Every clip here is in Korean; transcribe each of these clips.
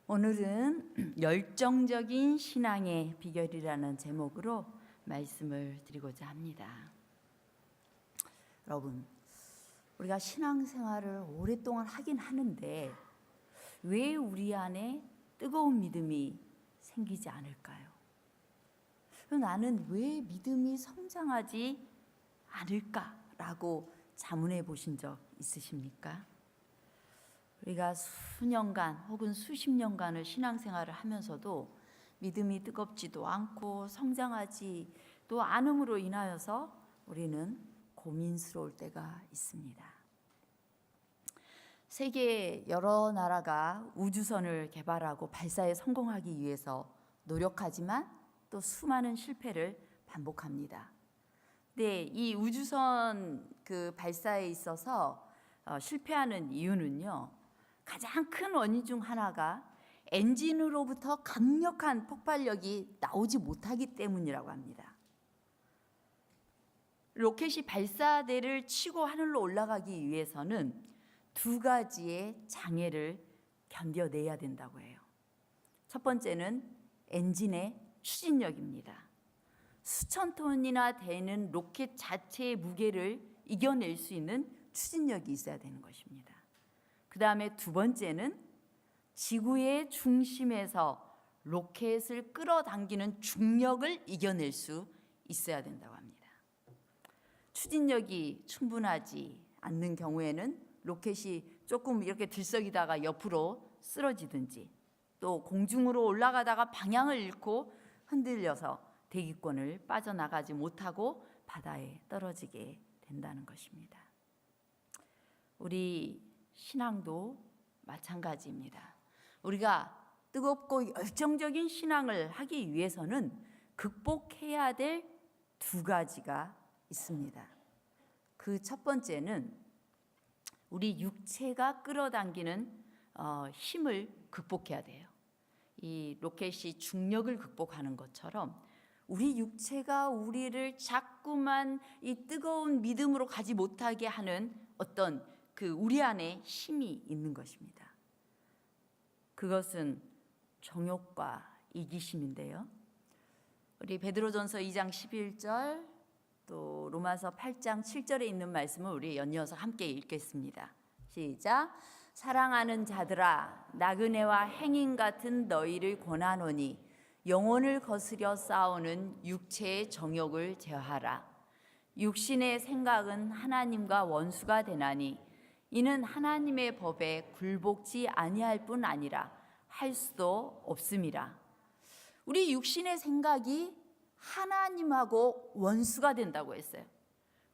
오늘은 열정적인 신앙의 비결이라는 제목으로 말씀을 드리고자 합니다. 여러분, 우리가 신앙생활을 오랫동안 하긴 하는데 왜 우리 안에 뜨거운 믿음이 생기지 않을까요? 나는 왜 믿음이 성장하지 않을까라고 자문해 보신 적 있으십니까? 우리가 수년간 혹은 수십 년간을 신앙생활을 하면서도 믿음이 뜨겁지도 않고 성장하지도 않음으로 인하여서 우리는 고민스러울 때가 있습니다. 세계 여러 나라가 우주선을 개발하고 발사에 성공하기 위해서 노력하지만 또 수많은 실패를 반복합니다. 네, 이 우주선 발사에 있어서 실패하는 이유는요, 가장 큰 원인 중 하나가 엔진으로부터 강력한 폭발력이 나오지 못하기 때문이라고 합니다. 로켓이 발사대를 치고 하늘로 올라가기 위해서는 두 가지의 장애를 견뎌내야 된다고 해요. 첫 번째는 엔진의 추진력입니다. 수천 톤이나 되는 로켓 자체의 무게를 이겨낼 수 있는 추진력이 있어야 되는 것입니다. 그 다음에 두 번째는 지구의 중심에서 로켓을 끌어당기는 중력을 이겨낼 수 있어야 된다고 합니다. 추진력이 충분하지 않는 경우에는 로켓이 조금 이렇게 들썩이다가 옆으로 쓰러지든지 또 공중으로 올라가다가 방향을 잃고 흔들려서 대기권을 빠져나가지 못하고 바다에 떨어지게 된다는 것입니다. 우리 신앙도 마찬가지입니다. 우리가 뜨겁고 열정적인 신앙을 하기 위해서는 극복해야 될 두 가지가 있습니다. 그 첫 번째는 우리 육체가 끌어당기는 힘을 극복해야 돼요. 이 로켓이 중력을 극복하는 것처럼 우리 육체가 우리를 자꾸만 이 뜨거운 믿음으로 가지 못하게 하는 어떤 우리 안에 힘이 있는 것입니다. 그것은 정욕과 이기심인데요. 우리 베드로전서 2장 11절 또 로마서 8장 7절에 있는 말씀을 우리 연이어서 함께 읽겠습니다. 시작. 사랑하는 자들아, 나그네와 행인 같은 너희를 권하노니 영혼을 거스려 싸우는 육체의 정욕을 제어하라. 육신의 생각은 하나님과 원수가 되나니 이는 하나님의 법에 굴복지 아니할 뿐 아니라 할 수도 없음이라. 우리 육신의 생각이 하나님하고 원수가 된다고 했어요.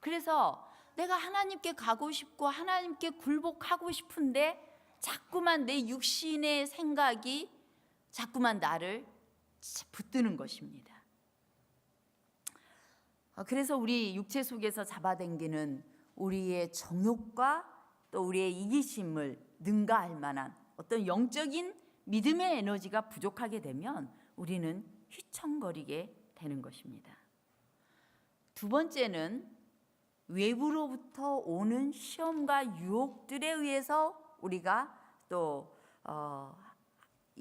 그래서 내가 하나님께 가고 싶고 하나님께 굴복하고 싶은데 자꾸만 내 육신의 생각이 자꾸만 나를 붙드는 것입니다. 그래서 우리 육체 속에서 잡아당기는 우리의 정욕과 또 우리의 이기심을 능가할 만한 어떤 영적인 믿음의 에너지가 부족하게 되면 우리는 휘청거리게 되는 것입니다. 두 번째는 외부로부터 오는 시험과 유혹들에 의해서 우리가 또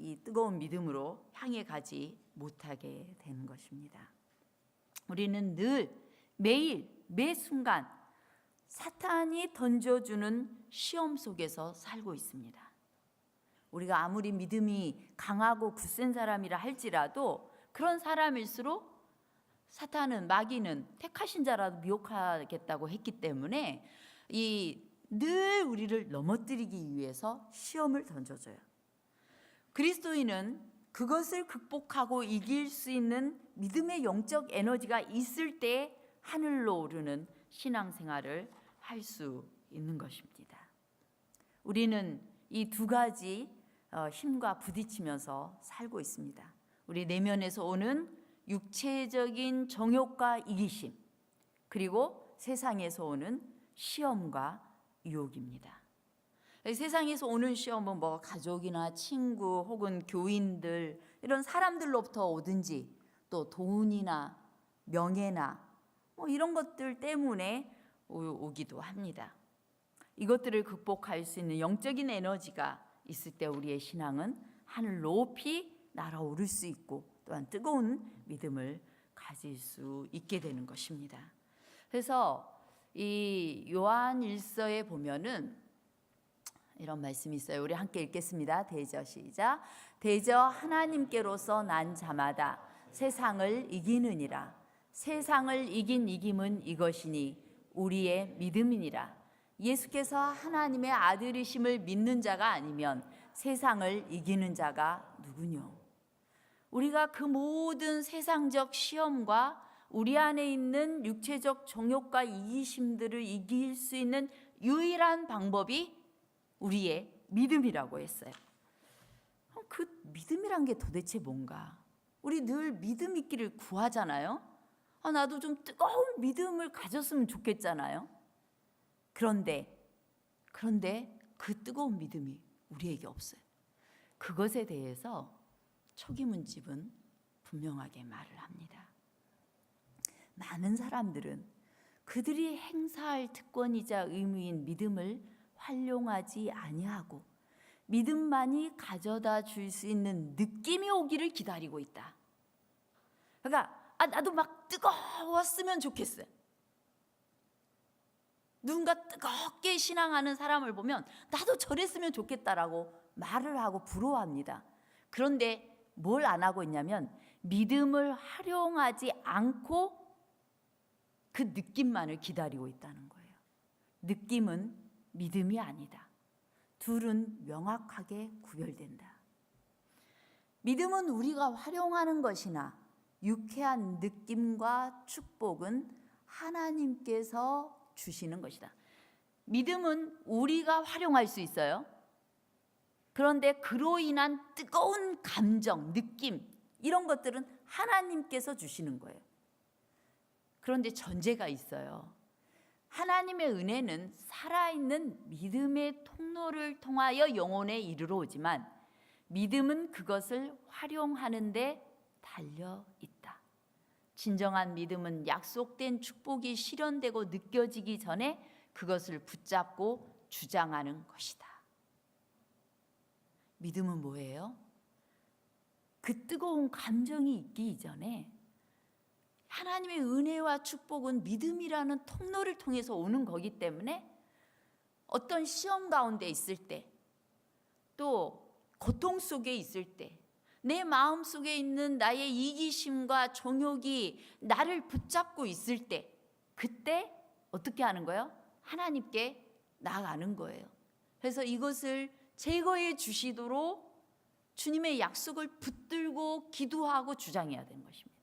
이 뜨거운 믿음으로 향해 가지 못하게 되는 것입니다. 우리는 늘 매일 매 순간 사탄이 던져주는 시험 속에서 살고 있습니다. 우리가 아무리 믿음이 강하고 굳센 사람이라 할지라도 그런 사람일수록 사탄은 마귀는 택하신 자라도 미혹하겠다고 했기 때문에 늘 우리를 넘어뜨리기 위해서 시험을 던져줘요. 그리스도인은 그것을 극복하고 이길 수 있는 믿음의 영적 에너지가 있을 때 하늘로 오르는 신앙생활을 할 수 있는 것입니다. 우리는 이 두 가지 힘과 부딪히면서 살고 있습니다. 우리 내면에서 오는 육체적인 정욕과 이기심, 그리고 세상에서 오는 시험과 유혹입니다. 세상에서 오는 시험은 가족이나 친구 혹은 교인들 이런 사람들로부터 오든지 또 돈이나 명예나 이런 것들 때문에 오기도 합니다. 이것들을 극복할 수 있는 영적인 에너지가 있을 때 우리의 신앙은 하늘 높이 날아오를 수 있고 또한 뜨거운 믿음을 가질 수 있게 되는 것입니다. 그래서 이 요한 1서에 보면은 이런 말씀이 있어요. 우리 함께 읽겠습니다. 대저 시작. 대저 하나님께로서 난 자마다 세상을 이기느니라. 세상을 이긴 이김은 이것이니 우리의 믿음이니라. 예수께서 하나님의 아들이심을 믿는 자가 아니면 세상을 이기는 자가 누구뇨? 우리가 그 모든 세상적 시험과 우리 안에 있는 육체적 정욕과 이기심들을 이길 수 있는 유일한 방법이 우리의 믿음이라고 했어요. 그 믿음이란 게 도대체 뭔가? 우리 늘 믿음 있기를 구하잖아요. 나도 좀 뜨거운 믿음을 가졌으면 좋겠잖아요. 그런데 그 뜨거운 믿음이 우리에게 없어요. 그것에 대해서 초기문집은 분명하게 말을 합니다. 많은 사람들은 그들이 행사할 특권이자 의무인 믿음을 활용하지 아니하고 믿음만이 가져다 줄 수 있는 느낌이 오기를 기다리고 있다. 그러니까 나도 막 뜨거웠으면 좋겠어요. 누군가 뜨겁게 신앙하는 사람을 보면 나도 저랬으면 좋겠다라고 말을 하고 부러워합니다. 그런데 뭘 안 하고 있냐면 믿음을 활용하지 않고 그 느낌만을 기다리고 있다는 거예요. 느낌은 믿음이 아니다. 둘은 명확하게 구별된다. 믿음은 우리가 활용하는 것이나 유쾌한 느낌과 축복은 하나님께서 주시는 것이다. 믿음은 우리가 활용할 수 있어요. 그런데 그로 인한 뜨거운 감정, 느낌 이런 것들은 하나님께서 주시는 거예요. 그런데 전제가 있어요. 하나님의 은혜는 살아있는 믿음의 통로를 통하여 영혼에 이르러 오지만 믿음은 그것을 활용하는 데 달려 있다. 진정한 믿음은 약속된 축복이 실현되고 느껴지기 전에 그것을 붙잡고 주장하는 것이다. 믿음은 뭐예요? 그 뜨거운 감정이 있기 이전에 하나님의 은혜와 축복은 믿음이라는 통로를 통해서 오는 거기 때문에 어떤 시험 가운데 있을 때, 또 고통 속에 있을 때, 내 마음속에 있는 나의 이기심과 정욕이 나를 붙잡고 있을 때, 그때 어떻게 하는 거예요? 하나님께 나아가는 거예요. 그래서 이것을 제거해 주시도록 주님의 약속을 붙들고 기도하고 주장해야 되는 것입니다.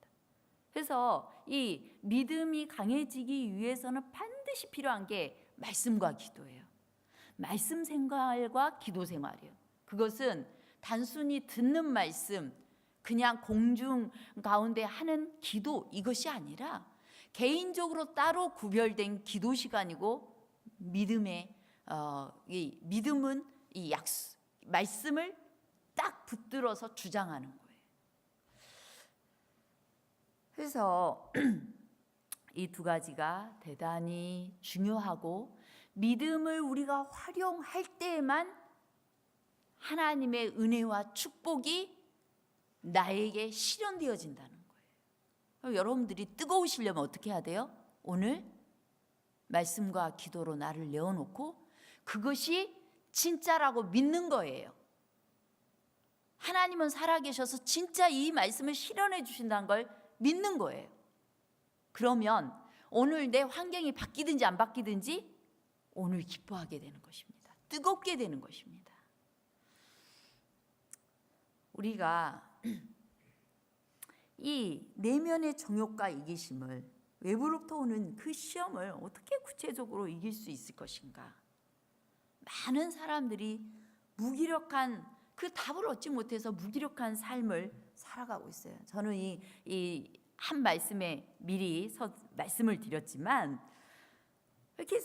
그래서 이 믿음이 강해지기 위해서는 반드시 필요한 게 말씀과 기도예요. 말씀 생활과 기도 생활이에요. 그것은 단순히 듣는 말씀, 그냥 공중 가운데 하는 기도 이것이 아니라 개인적으로 따로 구별된 기도 시간이고 믿음은 이 말씀을 딱 붙들어서 주장하는 거예요. 그래서 이 두 가지가 대단히 중요하고 믿음을 우리가 활용할 때에만 하나님의 은혜와 축복이 나에게 실현되어진다는 거예요. 여러분들이 뜨거우시려면 어떻게 해야 돼요? 오늘 말씀과 기도로 나를 내어놓고 그것이 진짜라고 믿는 거예요. 하나님은 살아계셔서 진짜 이 말씀을 실현해 주신다는 걸 믿는 거예요. 그러면 오늘 내 환경이 바뀌든지 안 바뀌든지 오늘 기뻐하게 되는 것입니다. 뜨겁게 되는 것입니다. 우리가 이 내면의 정욕과 이기심을 외부로부터 오는 그 시험을 어떻게 구체적으로 이길 수 있을 것인가? 많은 사람들이 무기력한 그 답을 얻지 못해서 무기력한 삶을 살아가고 있어요. 저는 이 한 말씀에 미리 말씀을 드렸지만 이렇게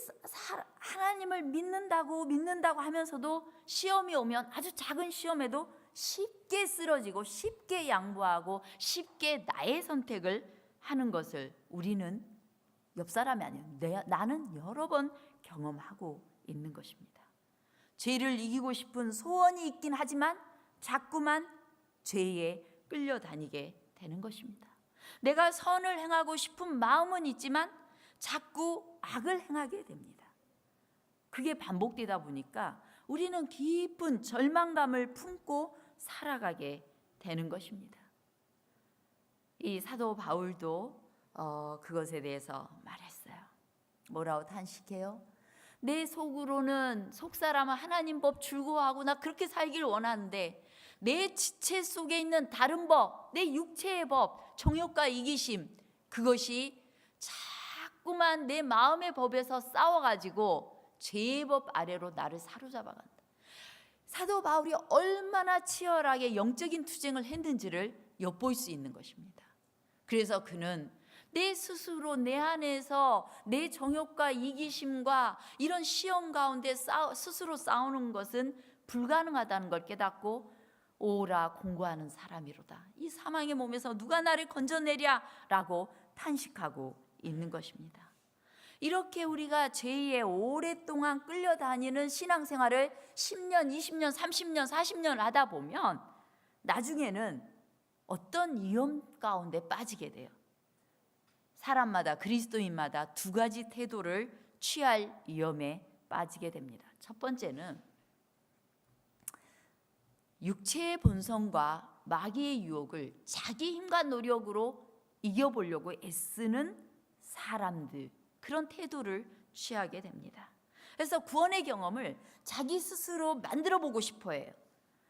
하나님을 믿는다고 하면서도 시험이 오면 아주 작은 시험에도 쉽게 쓰러지고 쉽게 양보하고 쉽게 나의 선택을 하는 것을 우리는 옆 사람이 아니에요. 나는 여러 번 경험하고 있는 것입니다. 죄를 이기고 싶은 소원이 있긴 하지만 자꾸만 죄에 끌려다니게 되는 것입니다. 내가 선을 행하고 싶은 마음은 있지만 자꾸 악을 행하게 됩니다. 그게 반복되다 보니까 우리는 깊은 절망감을 품고 살아가게 되는 것입니다. 이 사도 바울도 그것에 대해서 말했어요. 뭐라고 탄식해요? 내 속으로는 속사람은 하나님 법 즐거워하고 나 그렇게 살길 원하는데 내 지체 속에 있는 다른 법, 내 육체의 법, 정욕과 이기심, 그것이 자꾸만 내 마음의 법에서 싸워가지고 죄의 법 아래로 나를 사로잡아간다. 사도 바울이 얼마나 치열하게 영적인 투쟁을 했는지를 엿볼 수 있는 것입니다. 그래서 그는 내 스스로 내 안에서 내 정욕과 이기심과 이런 시험 가운데 스스로 싸우는 것은 불가능하다는 걸 깨닫고 오라 공고하는 사람이로다. 이 사망의 몸에서 누가 나를 건져내랴 라고 탄식하고 있는 것입니다. 이렇게 우리가 죄에 오랫동안 끌려다니는 신앙생활을 10년, 20년, 30년, 40년 하다 보면 나중에는 어떤 위험 가운데 빠지게 돼요. 사람마다, 그리스도인마다 두 가지 태도를 취할 위험에 빠지게 됩니다. 첫 번째는 육체의 본성과 마귀의 유혹을 자기 힘과 노력으로 이겨보려고 애쓰는 사람들, 그런 태도를 취하게 됩니다. 그래서 구원의 경험을 자기 스스로 만들어 보고 싶어 해요.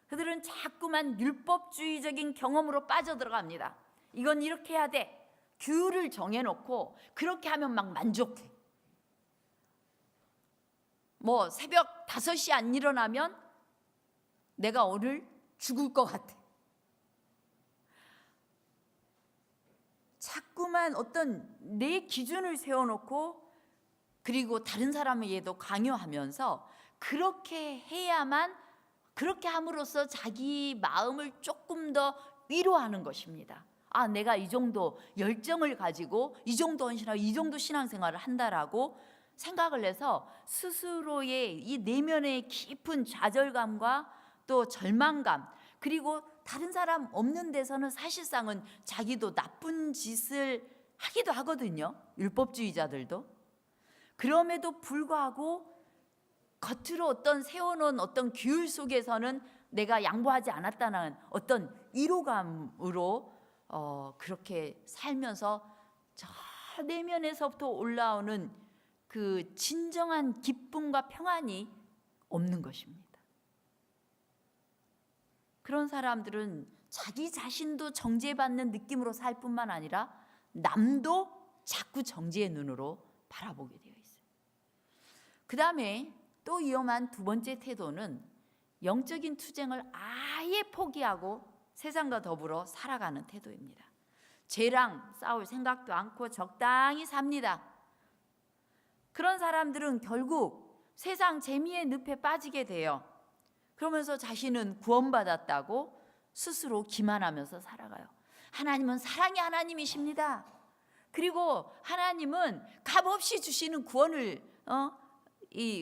그들은 자꾸만 율법주의적인 경험으로 빠져들어갑니다. 이건 이렇게 해야 돼. 규율을 정해놓고 그렇게 하면 막 만족해. 뭐 새벽 5시 안 일어나면 내가 오늘 죽을 것 같아. 자꾸만 어떤 내 기준을 세워놓고 그리고 다른 사람에게도 강요하면서 그렇게 해야만, 그렇게 함으로써 자기 마음을 조금 더 위로하는 것입니다. 아, 내가 이 정도 열정을 가지고 이 정도 헌신하고 이 정도 신앙생활을 한다라고 생각을 해서 스스로의 이 내면의 깊은 좌절감과 또 절망감, 그리고 다른 사람 없는 데서는 사실상은 자기도 나쁜 짓을 하기도 하거든요. 율법주의자들도. 그럼에도 불구하고 겉으로 어떤 세워놓은 어떤 규율 속에서는 내가 양보하지 않았다는 어떤 위로감으로 그렇게 살면서 저 내면에서부터 올라오는 그 진정한 기쁨과 평안이 없는 것입니다. 그런 사람들은 자기 자신도 정죄받는 느낌으로 살 뿐만 아니라 남도 자꾸 정죄의 눈으로 바라보게 되어 있어요. 그 다음에 또 위험한 두 번째 태도는 영적인 투쟁을 아예 포기하고 세상과 더불어 살아가는 태도입니다. 죄랑 싸울 생각도 않고 적당히 삽니다. 그런 사람들은 결국 세상 재미의 늪에 빠지게 돼요. 그러면서 자신은 구원받았다고 스스로 기만하면서 살아가요. 하나님은 사랑의 하나님이십니다. 그리고 하나님은 값없이 주시는 구원을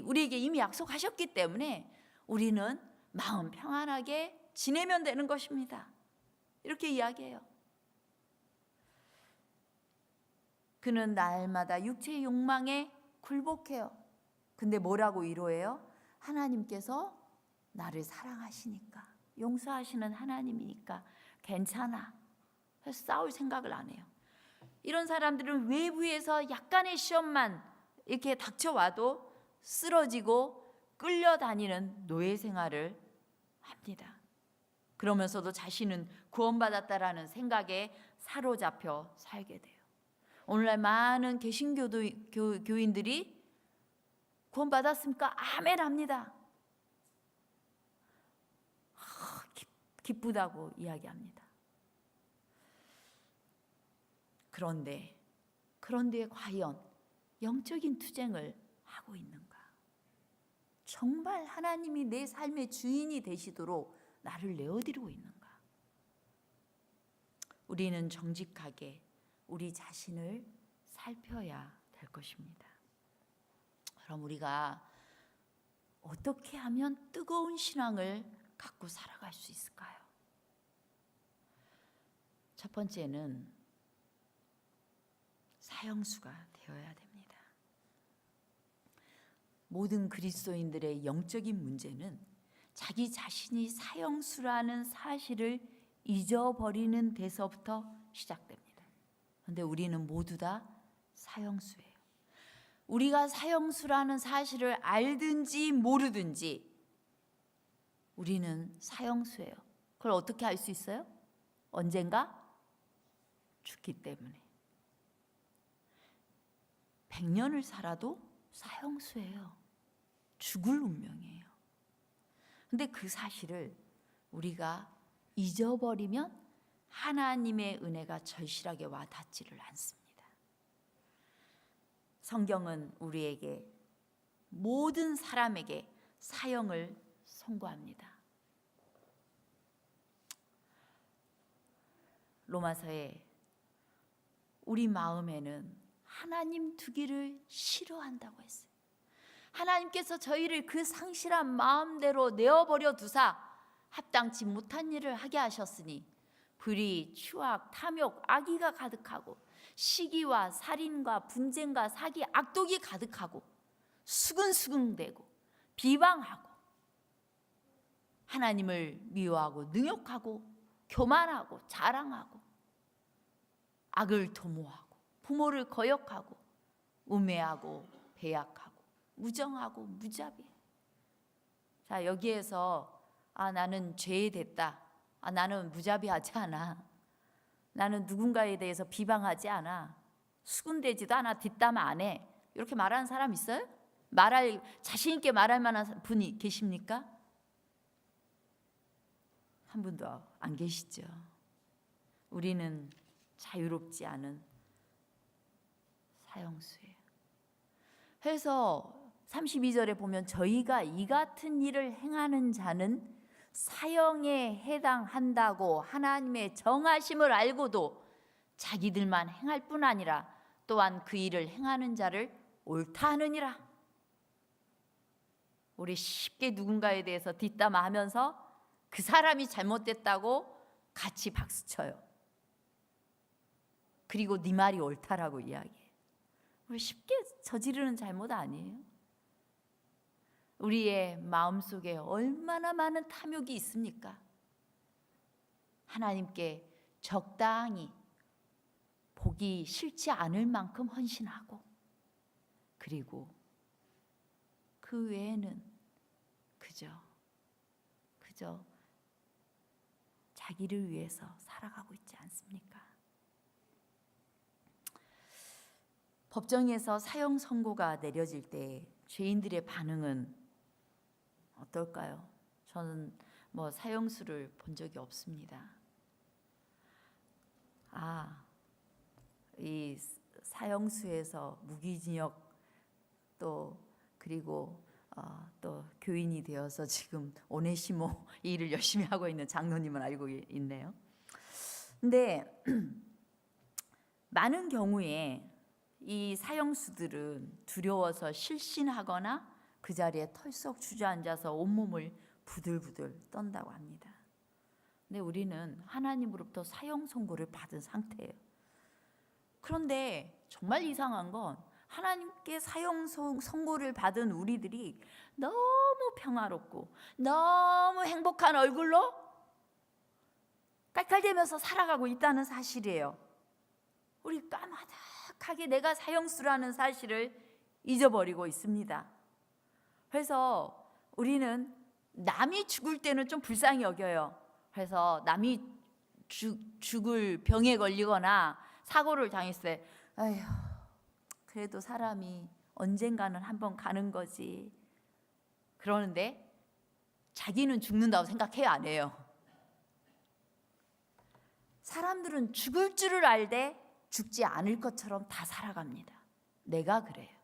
우리에게 이미 약속하셨기 때문에 우리는 마음 평안하게 지내면 되는 것입니다. 이렇게 이야기해요. 그는 날마다 육체의 욕망에 굴복해요. 근데 뭐라고 위로해요? 하나님께서 나를 사랑하시니까, 용서하시는 하나님이니까 괜찮아. 그래서 싸울 생각을 안 해요. 이런 사람들은 외부에서 약간의 시험만 이렇게 닥쳐와도 쓰러지고 끌려다니는 노예 생활을 합니다. 그러면서도 자신은 구원받았다라는 생각에 사로잡혀 살게 돼요. 오늘날 많은 개신교인들이 구원받았습니까? 아멘 합니다. 기쁘다고 이야기합니다. 그런데 과연 영적인 투쟁을 하고 있는가? 정말 하나님이 내 삶의 주인이 되시도록 나를 내어드리고 있는가? 우리는 정직하게 우리 자신을 살펴야 될 것입니다. 그럼 우리가 어떻게 하면 뜨거운 신앙을 갖고 살아갈 수 있을까요? 첫 번째는 사형수가 되어야 됩니다. 모든 그리스도인들의 영적인 문제는 자기 자신이 사형수라는 사실을 잊어버리는 데서부터 시작됩니다. 그런데 우리는 모두 다 사형수예요. 우리가 사형수라는 사실을 알든지 모르든지 우리는 사형수예요. 그걸 어떻게 알 수 있어요? 언젠가 죽기 때문에. 100년을 살아도 사형수예요. 죽을 운명이에요. 근데 그 사실을 우리가 잊어버리면 하나님의 은혜가 절실하게 와 닿지를 않습니다. 성경은 우리에게 모든 사람에게 사형을 선고합니다. 로마서에 우리 마음에는 하나님 두기를 싫어한다고 했어요. 하나님께서 저희를 그 상실한 마음대로 내어버려 두사 합당치 못한 일을 하게 하셨으니 불의, 추악, 탐욕, 악의가 가득하고 시기와 살인과 분쟁과 사기, 악독이 가득하고 수근수근대고 비방하고 하나님을 미워하고 능욕하고 교만하고 자랑하고 악을 도모하고 부모를 거역하고 우매하고 배약하고 무정하고 무자비. 자, 여기에서 나는 죄됐다. 나는 무자비하지 않아. 나는 누군가에 대해서 비방하지 않아. 수군대지도 않아. 뒷담 안 해. 이렇게 말하는 사람 있어요? 자신 있게 말할 만한 분이 계십니까? 한 분도 안 계시죠. 우리는 자유롭지 않은 사형수예요. 그래서 32절에 보면 저희가 이 같은 일을 행하는 자는 사형에 해당한다고 하나님의 정하심을 알고도 자기들만 행할 뿐 아니라 또한 그 일을 행하는 자를 옳다 하느니라. 우리 쉽게 누군가에 대해서 뒷담화하면서 그 사람이 잘못됐다고 같이 박수쳐요. 그리고 네 말이 옳다라고 이야기해요. 우리 쉽게 저지르는 잘못 아니에요? 우리의 마음속에 얼마나 많은 탐욕이 있습니까? 하나님께 적당히 보기 싫지 않을 만큼 헌신하고 그리고 그 외에는 그저 자기를 위해서 살아가고 있지 않습니까? 법정에서 사형 선고가 내려질 때 죄인들의 반응은 어떨까요? 저는 사형수를 본 적이 없습니다. 이 사형수에서 무기징역 그리고 또 교인이 되어서 지금 오네시모 이 일을 열심히 하고 있는 장로님은 알고 있네요. 근데 많은 경우에 이 사형수들은 두려워서 실신하거나 그 자리에 털썩 주저앉아서 온몸을 부들부들 떤다고 합니다. 근데 우리는 하나님으로부터 사형 선고를 받은 상태예요. 그런데 정말 이상한 건 하나님께 사형 선고를 받은 우리들이 너무 평화롭고 너무 행복한 얼굴로 깔깔대면서 살아가고 있다는 사실이에요. 우리 까마득하게 내가 사형수라는 사실을 잊어버리고 있습니다. 그래서 우리는 남이 죽을 때는 좀 불쌍히 여겨요. 그래서 남이 죽을 병에 걸리거나 사고를 당했을 때 아휴 그래도 사람이 언젠가는 한번 가는 거지. 그러는데 자기는 죽는다고 생각해요, 안 해요? 사람들은 죽을 줄을 알되 죽지 않을 것처럼 다 살아갑니다. 내가 그래요.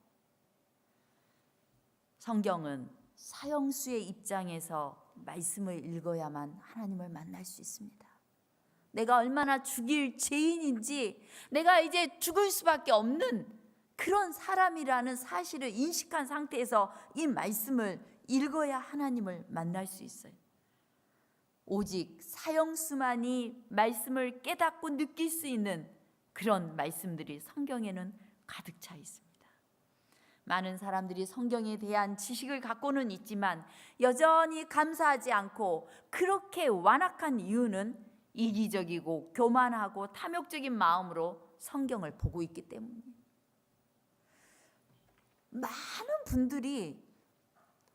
성경은 사형수의 입장에서 말씀을 읽어야만 하나님을 만날 수 있습니다. 내가 얼마나 죽일 죄인인지, 내가 이제 죽을 수밖에 없는 그런 사람이라는 사실을 인식한 상태에서 이 말씀을 읽어야 하나님을 만날 수 있어요. 오직 사형수만이 말씀을 깨닫고 느낄 수 있는 그런 말씀들이 성경에는 가득 차 있습니다. 많은 사람들이 성경에 대한 지식을 갖고는 있지만 여전히 감사하지 않고 그렇게 완악한 이유는 이기적이고 교만하고 탐욕적인 마음으로 성경을 보고 있기 때문이에요. 많은 분들이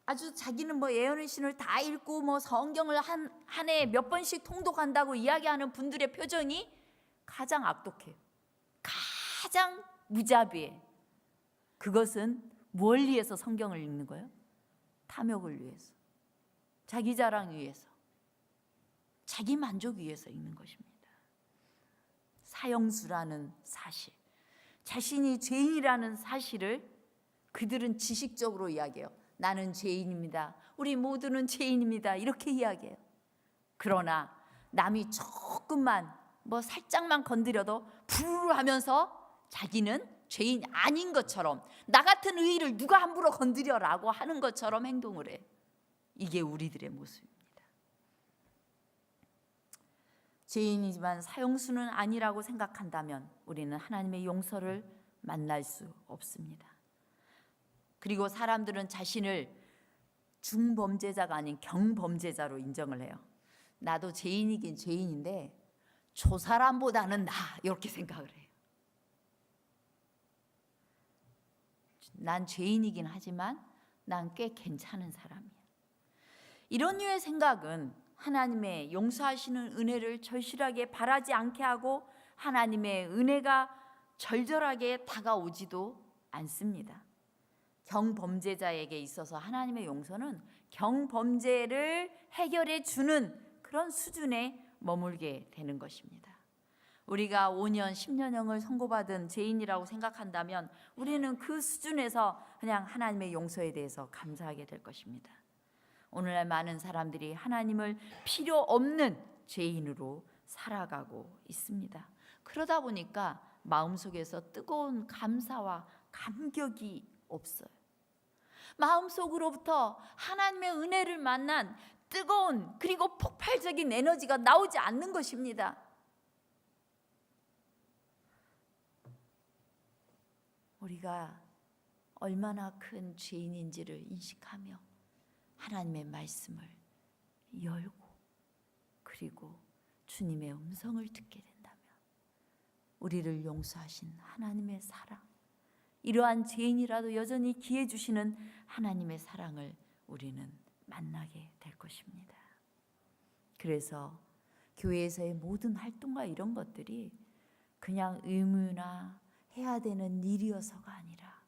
아주 자기는 예언의 신을 다 읽고 성경을 한 해에 몇 번씩 통독한다고 이야기하는 분들의 표정이 가장 악독해요. 가장 무자비해. 그것은 뭘 위해서 성경을 읽는 거예요? 탐욕을 위해서, 자기 자랑 위해서, 자기 만족 위해서 읽는 것입니다. 사형수라는 사실, 자신이 죄인이라는 사실을 그들은 지식적으로 이야기해요. 나는 죄인입니다. 우리 모두는 죄인입니다. 이렇게 이야기해요. 그러나 남이 조금만 살짝만 건드려도 부르르 하면서 자기는 죄인 아닌 것처럼, 나 같은 의의를 누가 함부로 건드려라고 하는 것처럼 행동을 해. 이게 우리들의 모습입니다. 죄인이지만 사형수는 아니라고 생각한다면 우리는 하나님의 용서를 만날 수 없습니다. 그리고 사람들은 자신을 중범죄자가 아닌 경범죄자로 인정을 해요. 나도 죄인이긴 죄인인데 저 사람보다는 나, 이렇게 생각을 해요. 난 죄인이긴 하지만 난 꽤 괜찮은 사람이야. 이런 류의 생각은 하나님의 용서하시는 은혜를 절실하게 바라지 않게 하고 하나님의 은혜가 절절하게 다가오지도 않습니다. 경범죄자에게 있어서 하나님의 용서는 경범죄를 해결해 주는 그런 수준에 머물게 되는 것입니다. 우리가 5년, 10년형을 선고받은 죄인이라고 생각한다면 우리는 그 수준에서 그냥 하나님의 용서에 대해서 감사하게 될 것입니다. 오늘날 많은 사람들이 하나님을 필요 없는 죄인으로 살아가고 있습니다. 그러다 보니까 마음속에서 뜨거운 감사와 감격이 없어요. 마음속으로부터 하나님의 은혜를 만난 뜨거운 그리고 폭발적인 에너지가 나오지 않는 것입니다. 우리가 얼마나 큰 죄인인지를 인식하며 하나님의 말씀을 열고 그리고 주님의 음성을 듣게 된다면 우리를 용서하신 하나님의 사랑, 이러한 죄인이라도 여전히 기회 주시는 하나님의 사랑을 우리는 만나게 될 것입니다. 그래서 교회에서의 모든 활동과 이런 것들이 그냥 의무나 해야 되는 일이어서가 아니라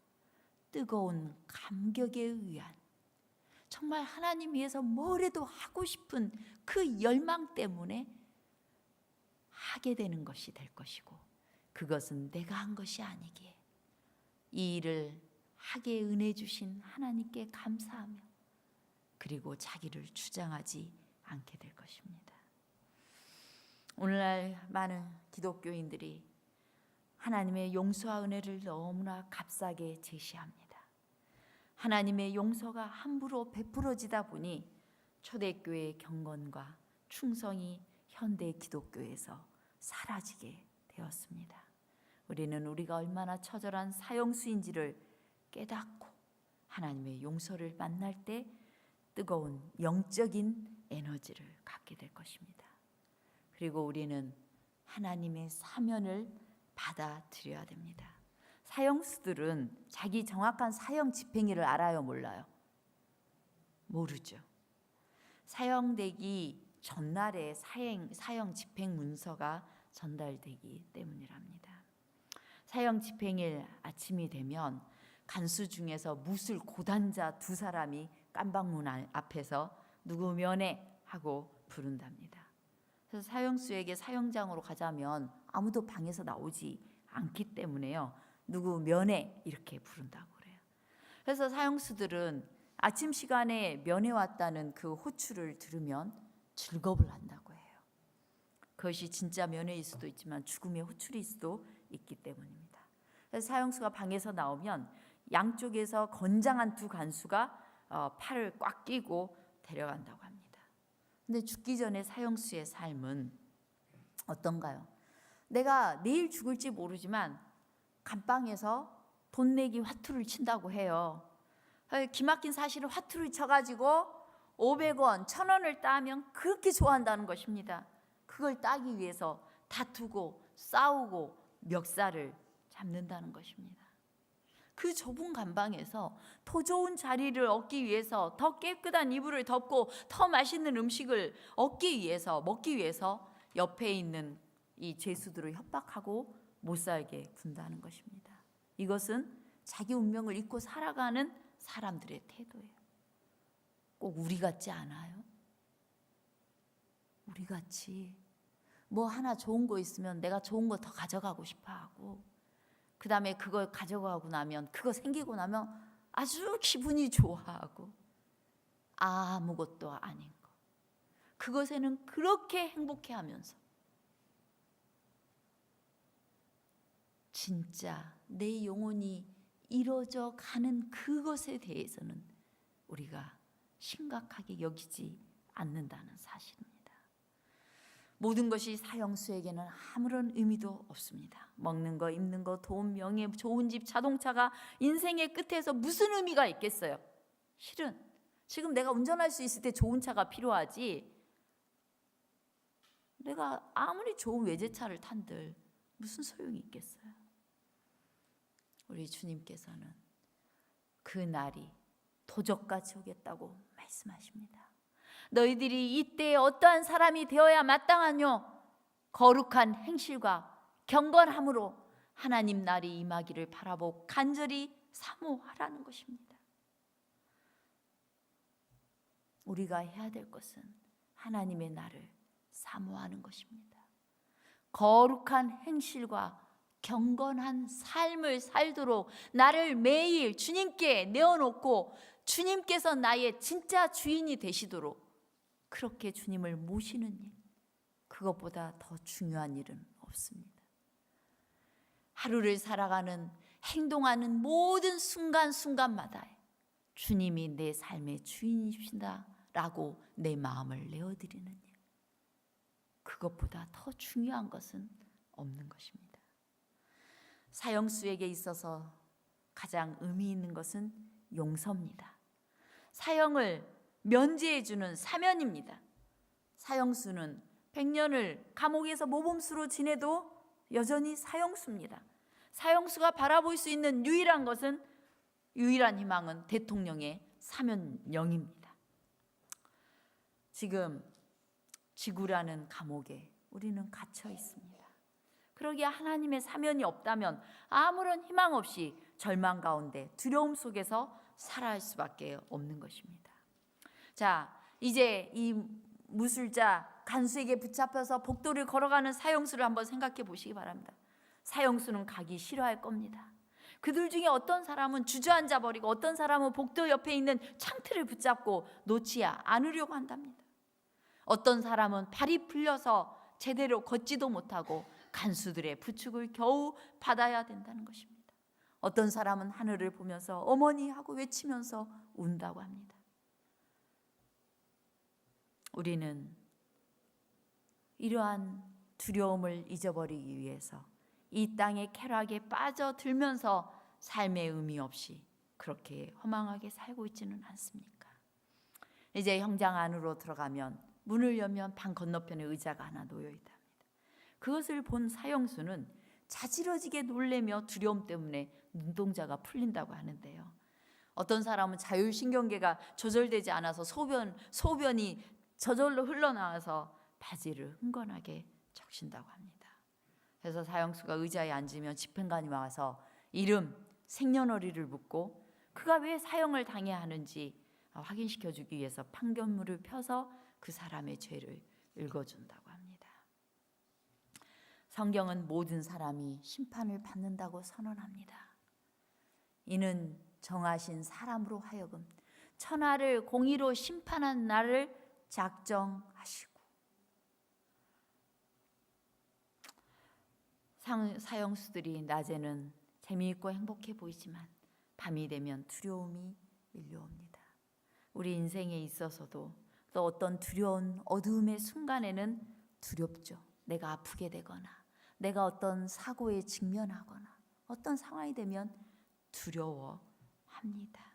뜨거운 감격에 의한, 정말 하나님 위해서 뭐라도 하고 싶은 그 열망 때문에 하게 되는 것이 될 것이고, 그것은 내가 한 것이 아니기에 이 일을 하게 은혜 주신 하나님께 감사하며 그리고 자기를 주장하지 않게 될 것입니다. 오늘날 많은 기독교인들이 하나님의 용서와 은혜를 너무나 값싸게 제시합니다. 하나님의 용서가 함부로 베풀어지다 보니 초대교회의 경건과 충성이 현대 기독교에서 사라지게 되었습니다. 우리는 우리가 얼마나 처절한 사형수인지를 깨닫고 하나님의 용서를 만날 때 뜨거운 영적인 에너지를 갖게 될 것입니다. 그리고 우리는 하나님의 사면을 받아들여야 됩니다. 사형수들은 자기 정확한 사형 집행일을 알아요, 몰라요? 모르죠. 사형되기 전날에 사형 집행 문서가 전달되기 때문이랍니다. 사형 집행일 아침이 되면 간수 중에서 무술 고단자 2사람이 깜방문 앞에서 누구 면회 하고 부른답니다. 그래서 사형수에게 사형장으로 가자면 아무도 방에서 나오지 않기 때문에요. 누구 면회 이렇게 부른다고 그래요. 그래서 사형수들은 아침 시간에 면회 왔다는 그 호출을 들으면 즐겁을 한다고 해요. 그것이 진짜 면회일 수도 있지만 죽음의 호출일 수도 있기 때문입니다. 그래서 사형수가 방에서 나오면 양쪽에서 건장한 2 간수가 팔을 꽉 끼고 데려간다고 합니다. 근데 죽기 전에 사형수의 삶은 어떤가요? 내가 내일 죽을지 모르지만 감방에서 돈 내기 화투를 친다고 해요. 기막힌 사실은 화투를 쳐가지고 500원, 1000원을 따면 그렇게 좋아한다는 것입니다. 그걸 따기 위해서 다투고 싸우고 멱살을 잡는다는 것입니다. 그 좁은 감방에서 더 좋은 자리를 얻기 위해서, 더 깨끗한 이불을 덮고 더 맛있는 음식을 얻기 위해서, 먹기 위해서 옆에 있는 이 죄수들을 협박하고 못 살게 군다는 것입니다. 이것은 자기 운명을 잊고 살아가는 사람들의 태도예요. 꼭 우리 같지 않아요? 우리 같이 뭐 하나 좋은 거 있으면 내가 좋은 거 더 가져가고 싶어 하고, 그 다음에 그걸 가져가고 나면, 그거 생기고 나면 아주 기분이 좋아하고, 아무것도 아닌 거, 그것에는 그렇게 행복해하면서 진짜 내 영혼이 이루어져 가는 그것에 대해서는 우리가 심각하게 여기지 않는다는 사실입니다. 모든 것이 사형수에게는 아무런 의미도 없습니다. 먹는 거, 입는 거, 돈, 명예, 좋은 집, 자동차가 인생의 끝에서 무슨 의미가 있겠어요? 실은 지금 내가 운전할 수 있을 때 좋은 차가 필요하지, 내가 아무리 좋은 외제차를 탄들 무슨 소용이 있겠어요? 우리 주님께서는 그 날이 도적같이 오겠다고 말씀하십니다. 너희들이 이때에 어떠한 사람이 되어야 마땅하뇨? 거룩한 행실과 경건함으로 하나님 날이 임하기를 바라보고 간절히 사모하라는 것입니다. 우리가 해야 될 것은 하나님의 날을 사모하는 것입니다. 거룩한 행실과 경건한 삶을 살도록 나를 매일 주님께 내어놓고 주님께서 나의 진짜 주인이 되시도록 그렇게 주님을 모시는 일, 그것보다 더 중요한 일은 없습니다. 하루를 살아가는, 행동하는 모든 순간순간마다 주님이 내 삶의 주인이시다라고 내 마음을 내어드리는 일, 그것보다 더 중요한 것은 없는 것입니다. 사형수에게 있어서 가장 의미 있는 것은 용서입니다. 사형을 면제해주는 사면입니다. 사형수는 100년을 감옥에서 모범수로 지내도 여전히 사형수입니다. 사형수가 바라볼 수 있는 유일한 것은, 유일한 희망은 대통령의 사면령입니다. 지금 지구라는 감옥에 우리는 갇혀 있습니다. 그러기에 하나님의 사면이 없다면 아무런 희망 없이 절망 가운데 두려움 속에서 살아갈 수밖에 없는 것입니다. 자, 이제 이 무술자 간수에게 붙잡혀서 복도를 걸어가는 사형수를 한번 생각해 보시기 바랍니다. 사형수는 가기 싫어할 겁니다. 그들 중에 어떤 사람은 주저앉아 버리고 어떤 사람은 복도 옆에 있는 창틀을 붙잡고 놓지 않으려고 한답니다. 어떤 사람은 발이 풀려서 제대로 걷지도 못하고 간수들의 부축을 겨우 받아야 된다는 것입니다. 어떤 사람은 하늘을 보면서 어머니 하고 외치면서 운다고 합니다. 우리는 이러한 두려움을 잊어버리기 위해서 이 땅의 쾌락에 빠져들면서 삶의 의미 없이 그렇게 허망하게 살고 있지는 않습니까? 이제 형장 안으로 들어가면 문을 열면 방 건너편에 의자가 하나 놓여 있답니다. 그것을 본 사형수는 자지러지게 놀래며 두려움 때문에 눈동자가 풀린다고 하는데요. 어떤 사람은 자율신경계가 조절되지 않아서 소변이 저절로 흘러나와서 바지를 흥건하게 적신다고 합니다. 그래서 사형수가 의자에 앉으면 집행관이 와서 이름, 생년월일을 묻고 그가 왜 사형을 당해야 하는지 확인시켜주기 위해서 판결문을 펴서 그 사람의 죄를 읽어준다고 합니다. 성경은 모든 사람이 심판을 받는다고 선언합니다. 이는 정하신 사람으로 하여금 천하를 공의로 심판한 날을 작정하시고, 사형수들이 낮에는 재미있고 행복해 보이지만 밤이 되면 두려움이 밀려옵니다. 우리 인생에 있어서도 또 어떤 두려운 어두움의 순간에는 두렵죠. 내가 아프게 되거나 내가 어떤 사고에 직면하거나 어떤 상황이 되면 두려워합니다.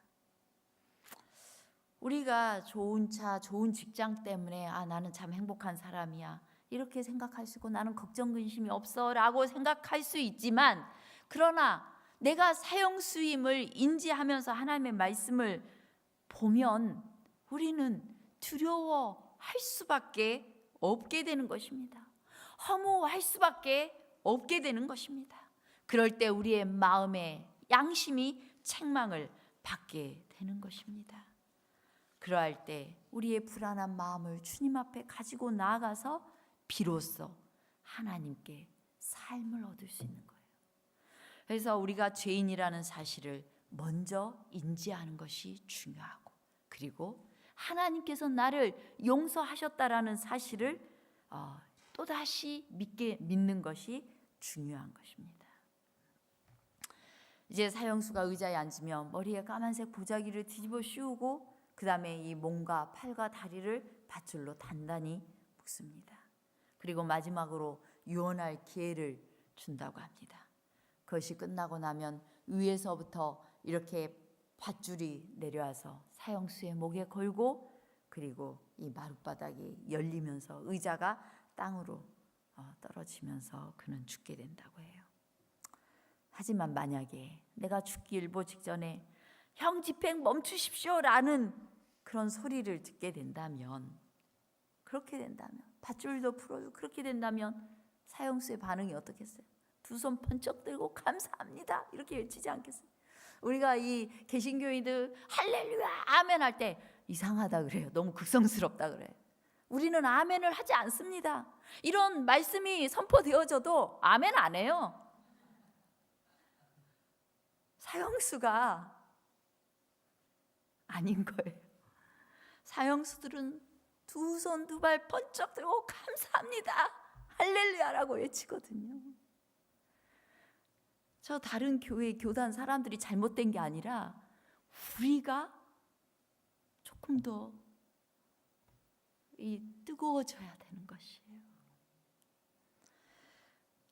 우리가 좋은 차, 좋은 직장 때문에 나는 참 행복한 사람이야 이렇게 생각할 수 있고 나는 걱정 근심이 없어 라고 생각할 수 있지만, 그러나 내가 사형수임을 인지하면서 하나님의 말씀을 보면 우리는 두려워할 수밖에 없게 되는 것입니다. 허무할 수밖에 없게 되는 것입니다. 그럴 때 우리의 마음의 양심이 책망을 받게 되는 것입니다. 그러할 때 우리의 불안한 마음을 주님 앞에 가지고 나아가서 비로소 하나님께 삶을 얻을 수 있는 거예요. 그래서 우리가 죄인이라는 사실을 먼저 인지하는 것이 중요하고, 그리고 하나님께서 나를 용서하셨다라는 사실을 또다시 믿는 것이 중요한 것입니다. 이제 사형수가 의자에 앉으면 머리에 까만색 보자기를 뒤집어 씌우고 그 다음에 이 몸과 팔과 다리를 밧줄로 단단히 묶습니다. 그리고 마지막으로 유언할 기회를 준다고 합니다. 그것이 끝나고 나면 위에서부터 이렇게 밧줄이 내려와서 사형수의 목에 걸고, 그리고 이 마룻바닥이 열리면서 의자가 땅으로 떨어지면서 그는 죽게 된다고 해요. 하지만 만약에 내가 죽기 일보 직전에 형 집행 멈추십시오라는 그런 소리를 듣게 된다면, 그렇게 된다면, 밧줄도 풀어주고 그렇게 된다면 사형수의 반응이 어떻겠어요? 두 손 번쩍 들고 감사합니다 이렇게 외치지 않겠어요? 우리가 이 개신교인들 할렐루야 아멘 할 때 이상하다 그래요. 너무 극성스럽다 그래요. 우리는 아멘을 하지 않습니다. 이런 말씀이 선포되어져도 아멘 안 해요. 사형수가 아닌 거예요. 사형수들은 두 손 두 발 번쩍 들고 감사합니다 할렐루야라고 외치거든요. 저 다른 교회 교단 사람들이 잘못된 게 아니라 우리가 조금 더 뜨거워져야 되는 것이에요.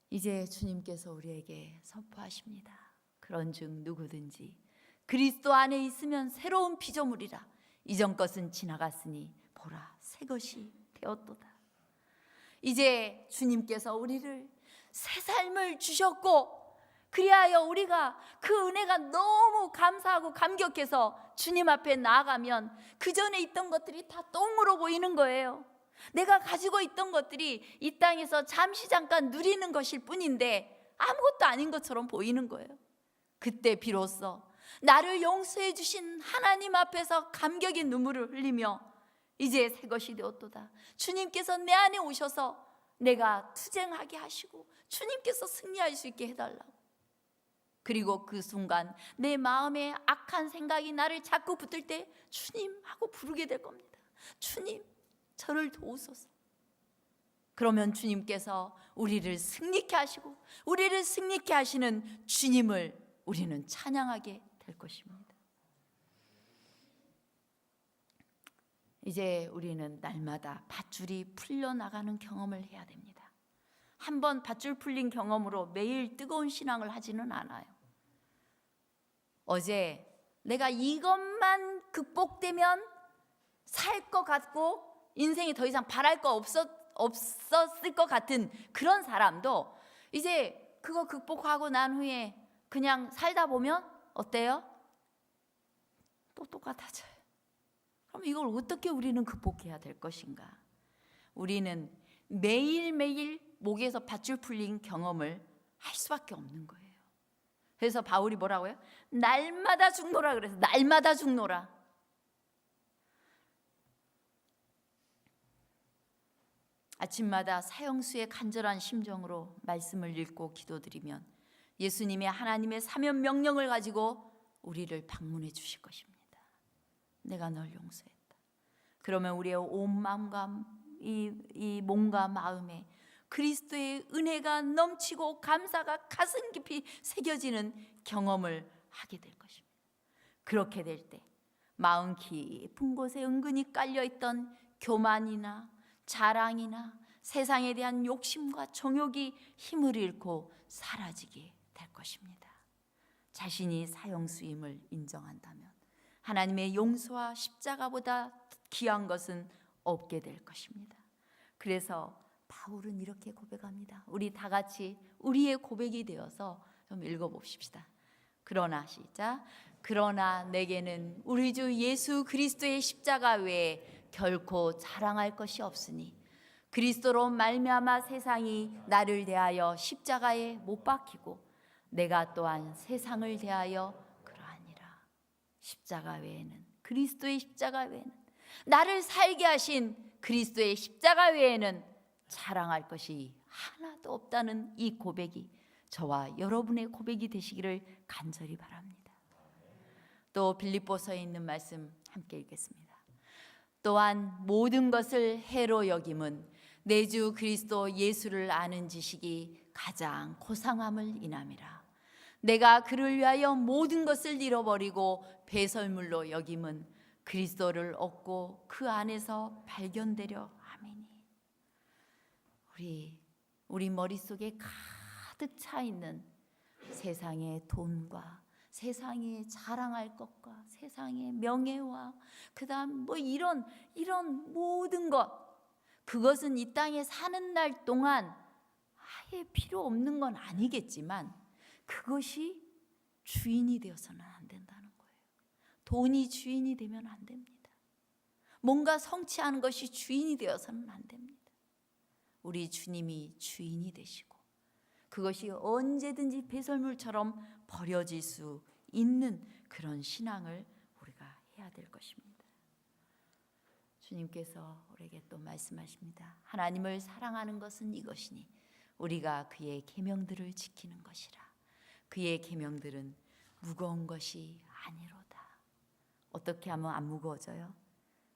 이제 주님께서 우리에게 선포하십니다. 그런즉 누구든지 그리스도 안에 있으면 새로운 피조물이라. 이전 것은 지나갔으니 보라 새 것이 되었도다. 이제 주님께서 우리를 새 삶을 주셨고, 그리하여 우리가 그 은혜가 너무 감사하고 감격해서 주님 앞에 나아가면 그 전에 있던 것들이 다 똥으로 보이는 거예요. 내가 가지고 있던 것들이 이 땅에서 잠깐 누리는 것일 뿐인데 아무것도 아닌 것처럼 보이는 거예요. 그때 비로소 나를 용서해 주신 하나님 앞에서 감격의 눈물을 흘리며 이제 새 것이 되었도다. 주님께서 내 안에 오셔서 내가 투쟁하게 하시고 주님께서 승리할 수 있게 해달라고. 그리고 그 순간 내 마음에 악한 생각이 나를 자꾸 붙들 때 주님 하고 부르게 될 겁니다. 주님 저를 도우소서. 그러면 주님께서 우리를 승리케 하시고 우리를 승리케 하시는 주님을 우리는 찬양하게 될 것입니다. 이제 우리는 날마다 밧줄이 풀려나가는 경험을 해야 됩니다. 한번 밧줄 풀린 경험으로 매일 뜨거운 신앙을 하지는 않아요. 어제 내가 이것만 극복되면 살 것 같고 인생에 더 이상 바랄 거 없었을 것 같은 그런 사람도 이제 그거 극복하고 난 후에 그냥 살다 보면 어때요? 또 똑같아져요. 그럼 이걸 어떻게 우리는 극복해야 될 것인가? 우리는 매일매일 목에서 밧줄 풀린 경험을 할 수밖에 없는 거예요. 그래서 바울이 뭐라고요? 날마다 죽노라 그래서 날마다 죽노라. 아침마다 사형수의 간절한 심정으로 말씀을 읽고 기도드리면 예수님의 하나님의 사면 명령을 가지고 우리를 방문해 주실 것입니다. 내가 널 용서했다. 그러면 우리의 온 마음과 이 몸과 마음에 그리스도의 은혜가 넘치고 감사가 가슴 깊이 새겨지는 경험을 하게 될 것입니다. 그렇게 될 때 마음 깊은 곳에 은근히 깔려있던 교만이나 자랑이나 세상에 대한 욕심과 정욕이 힘을 잃고 사라지게 될 것입니다. 자신이 사형수임을 인정한다면 하나님의 용서와 십자가보다 귀한 것은 없게 될 것입니다. 그래서 바울은 이렇게 고백합니다. 우리 다 같이 우리의 고백이 되어서 좀 읽어봅시다. 그러나 시작. 그러나 내게는 우리 주 예수 그리스도의 십자가 외에 결코 자랑할 것이 없으니 그리스도로 말미암아 세상이 나를 대하여 십자가에 못 박히고 내가 또한 세상을 대하여 그러하니라. 십자가 외에는, 그리스도의 십자가 외에는, 나를 살게 하신 그리스도의 십자가 외에는 자랑할 것이 하나도 없다는 이 고백이 저와 여러분의 고백이 되시기를 간절히 바랍니다. 또 빌립보서에 있는 말씀 함께 읽겠습니다. 또한 모든 것을 해로 여김은 내 주 그리스도 예수를 아는 지식이 가장 고상함을 인함이라. 내가 그를 위하여 모든 것을 잃어버리고 배설물로 여김은 그리스도를 얻고 그 안에서 발견되려 함이니. 우리 머릿속에 가득 차 있는 세상의 돈과 세상에 자랑할 것과 세상의 명예와 그다음 이런 모든 것, 그것은 이 땅에 사는 날 동안 아예 필요 없는 건 아니겠지만 그것이 주인이 되어서는 안 된다는 거예요. 돈이 주인이 되면 안 됩니다. 뭔가 성취하는 것이 주인이 되어서는 안 됩니다. 우리 주님이 주인이 되시고 그것이 언제든지 배설물처럼 버려질 수 있는 그런 신앙을 우리가 해야 될 것입니다. 주님께서 우리에게 또 말씀하십니다. 하나님을 사랑하는 것은 이것이니 우리가 그의 계명들을 지키는 것이라. 그의 계명들은 무거운 것이 아니로다. 어떻게 하면 안 무거워져요?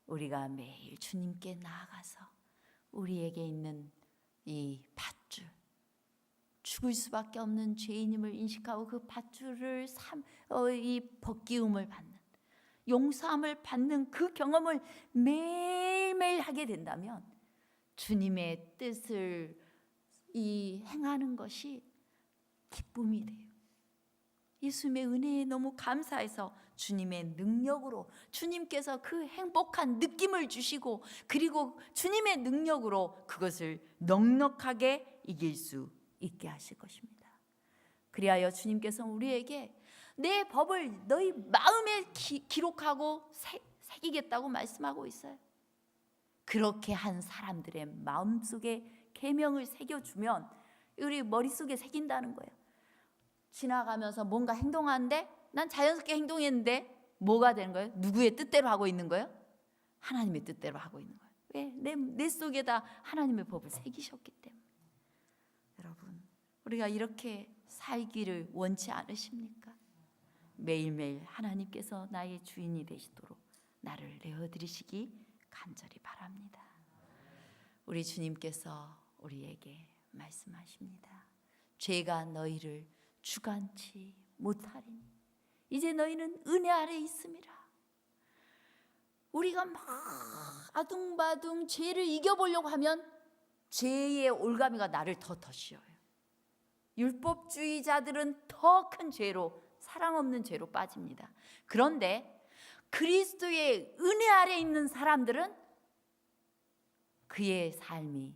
우리가 매일 주님께 나아가서 우리에게 있는 이 밧줄, 죽을 수밖에 없는 죄인임을 인식하고 그 밧줄을 이 벗기움을 받는, 용서함을 받는 그 경험을 매일매일 하게 된다면 주님의 뜻을 행하는 것이 기쁨이 돼요. 예수님의 은혜에 너무 감사해서 주님의 능력으로, 주님께서 그 행복한 느낌을 주시고 그리고 주님의 능력으로 그것을 넉넉하게 이길 수 있게 하실 것입니다. 그리하여 주님께서 우리에게 내 법을 너희 마음에 기록하고 새기겠다고 말씀하고 있어요. 그렇게 한 사람들의 마음속에 계명을 새겨주면 우리 머릿속에 새긴다는 거예요. 지나가면서 뭔가 행동하는데 난 자연스럽게 행동했는데 뭐가 되는 거예요? 누구의 뜻대로 하고 있는 거예요? 하나님의 뜻대로 하고 있는 거예요. 왜? 내 속에다 하나님의 법을 새기셨기 때문에. 여러분, 우리가 이렇게 살기를 원치 않으십니까? 매일매일 하나님께서 나의 주인이 되시도록 나를 내어드리시기 간절히 바랍니다. 우리 주님께서 우리에게 말씀하십니다. 죄가 너희를 주관치 못하리니 이제 너희는 은혜 아래 있음이라. 우리가 막 아둥바둥 죄를 이겨보려고 하면 죄의 올가미가 나를 더 씌워요. 율법주의자들은 더 큰 죄로, 사랑 없는 죄로 빠집니다. 그런데 그리스도의 은혜 아래 있는 사람들은 그의 삶이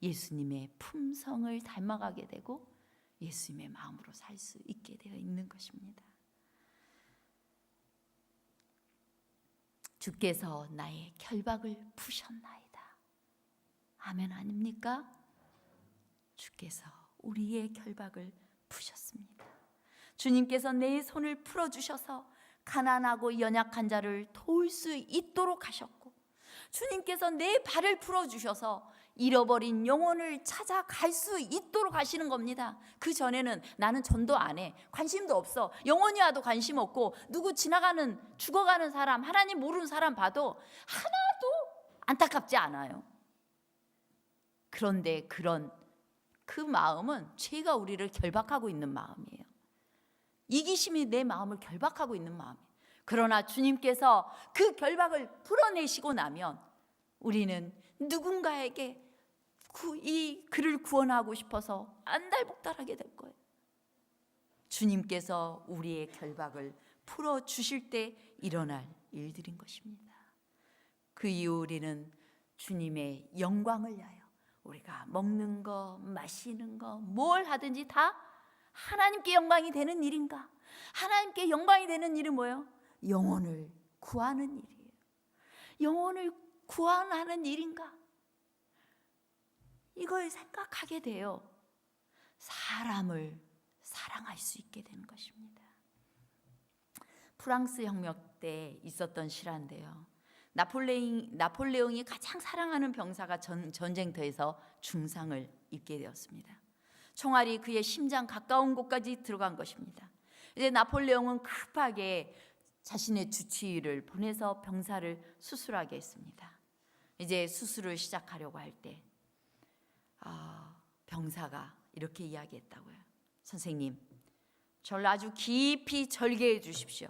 예수님의 품성을 닮아가게 되고 예수님의 마음으로 살 수 있게 되어 있는 것입니다. 주께서 나의 결박을 푸셨나이다. 아멘 아닙니까? 주께서 우리의 결박을 푸셨습니다. 주님께서 내 손을 풀어주셔서 가난하고 연약한 자를 도울 수 있도록 하셨고, 주님께서 내 발을 풀어주셔서 잃어버린 영혼을 찾아갈 수 있도록 하시는 겁니다. 그 전에는 나는 전도 안 해, 관심도 없어, 영혼이 와도 관심 없고 누구 지나가는 죽어가는 사람, 하나님 모르는 사람 봐도 하나도 안타깝지 않아요. 그런데 그 마음은 죄가 우리를 결박하고 있는 마음이에요. 이기심이 내 마음을 결박하고 있는 마음이에요. 그러나 주님께서 그 결박을 풀어내시고 나면 우리는 누군가에게 이 그를 구원하고 싶어서 안달복달하게 될 거예요. 주님께서 우리의 결박을 풀어주실 때 일어날 일들인 것입니다. 그 이후 우리는 주님의 영광을 위하여 우리가 먹는 거, 마시는 거, 뭘 하든지 다 하나님께 영광이 되는 일인가? 하나님께 영광이 되는 일은 뭐예요? 영혼을 구하는 일이에요. 영혼을 구원하는 일인가? 이걸 생각하게 돼요. 사람을 사랑할 수 있게 되는 것입니다. 프랑스 혁명 때 있었던 실화인데요. 나폴레옹이 가장 사랑하는 병사가 전쟁터에서 중상을 입게 되었습니다. 총알이 그의 심장 가까운 곳까지 들어간 것입니다. 이제 나폴레옹은 급하게 자신의 주치의를 보내서 병사를 수술하게 했습니다. 이제 수술을 시작하려고 할 때 병사가 이렇게 이야기했다고요. 선생님, 저를 아주 깊이 절개해 주십시오.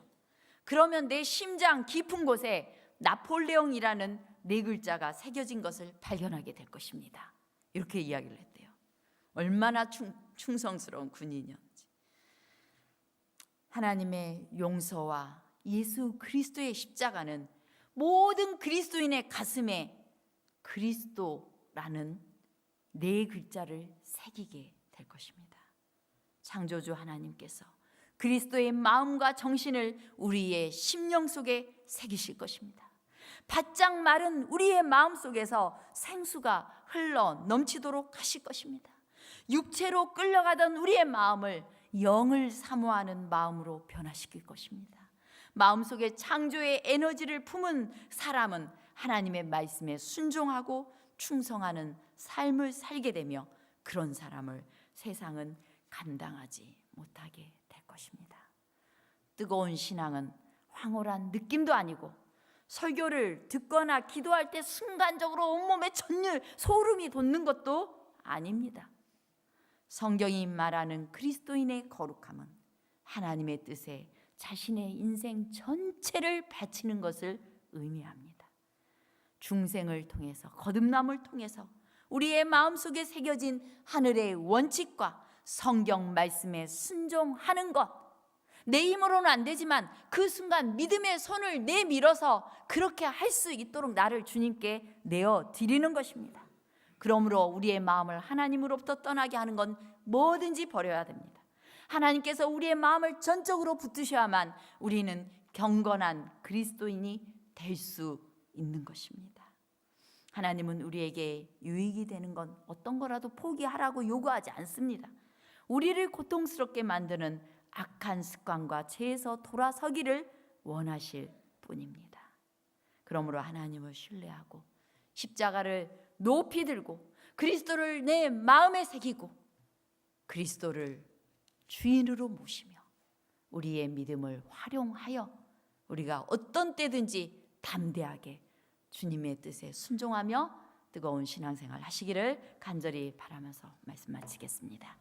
그러면 내 심장 깊은 곳에 나폴레옹이라는 4글자가 새겨진 것을 발견하게 될 것입니다. 이렇게 이야기를 했대요. 얼마나 충성스러운 군인이었는지. 하나님의 용서와 예수 그리스도의 십자가는 모든 그리스도인의 가슴에 그리스도라는 4글자를 새기게 될 것입니다. 창조주 하나님께서 그리스도의 마음과 정신을 우리의 심령 속에 새기실 것입니다. 바짝 마른 우리의 마음 속에서 생수가 흘러 넘치도록 하실 것입니다. 육체로 끌려가던 우리의 마음을 영을 사모하는 마음으로 변화시킬 것입니다. 마음속에 창조의 에너지를 품은 사람은 하나님의 말씀에 순종하고 충성하는 삶을 살게 되며 그런 사람을 세상은 감당하지 못하게 될 것입니다. 뜨거운 신앙은 황홀한 느낌도 아니고 설교를 듣거나 기도할 때 순간적으로 온몸에 전율, 소름이 돋는 것도 아닙니다. 성경이 말하는 그리스도인의 거룩함은 하나님의 뜻에 자신의 인생 전체를 바치는 것을 의미합니다. 중생을 통해서, 거듭남을 통해서 우리의 마음속에 새겨진 하늘의 원칙과 성경 말씀에 순종하는 것, 내 힘으로는 안 되지만 그 순간 믿음의 손을 내밀어서 그렇게 할 수 있도록 나를 주님께 내어드리는 것입니다. 그러므로 우리의 마음을 하나님으로부터 떠나게 하는 건 뭐든지 버려야 됩니다. 하나님께서 우리의 마음을 전적으로 붙드셔야만 우리는 경건한 그리스도인이 될 수 있는 것입니다. 하나님은 우리에게 유익이 되는 건 어떤 거라도 포기하라고 요구하지 않습니다. 우리를 고통스럽게 만드는 악한 습관과 죄에서 돌아서기를 원하실 뿐입니다. 그러므로 하나님을 신뢰하고 십자가를 높이 들고 그리스도를 내 마음에 새기고 그리스도를 주인으로 모시며 우리의 믿음을 활용하여 우리가 어떤 때든지 담대하게 주님의 뜻에 순종하며 뜨거운 신앙생활 하시기를 간절히 바라면서 말씀 마치겠습니다.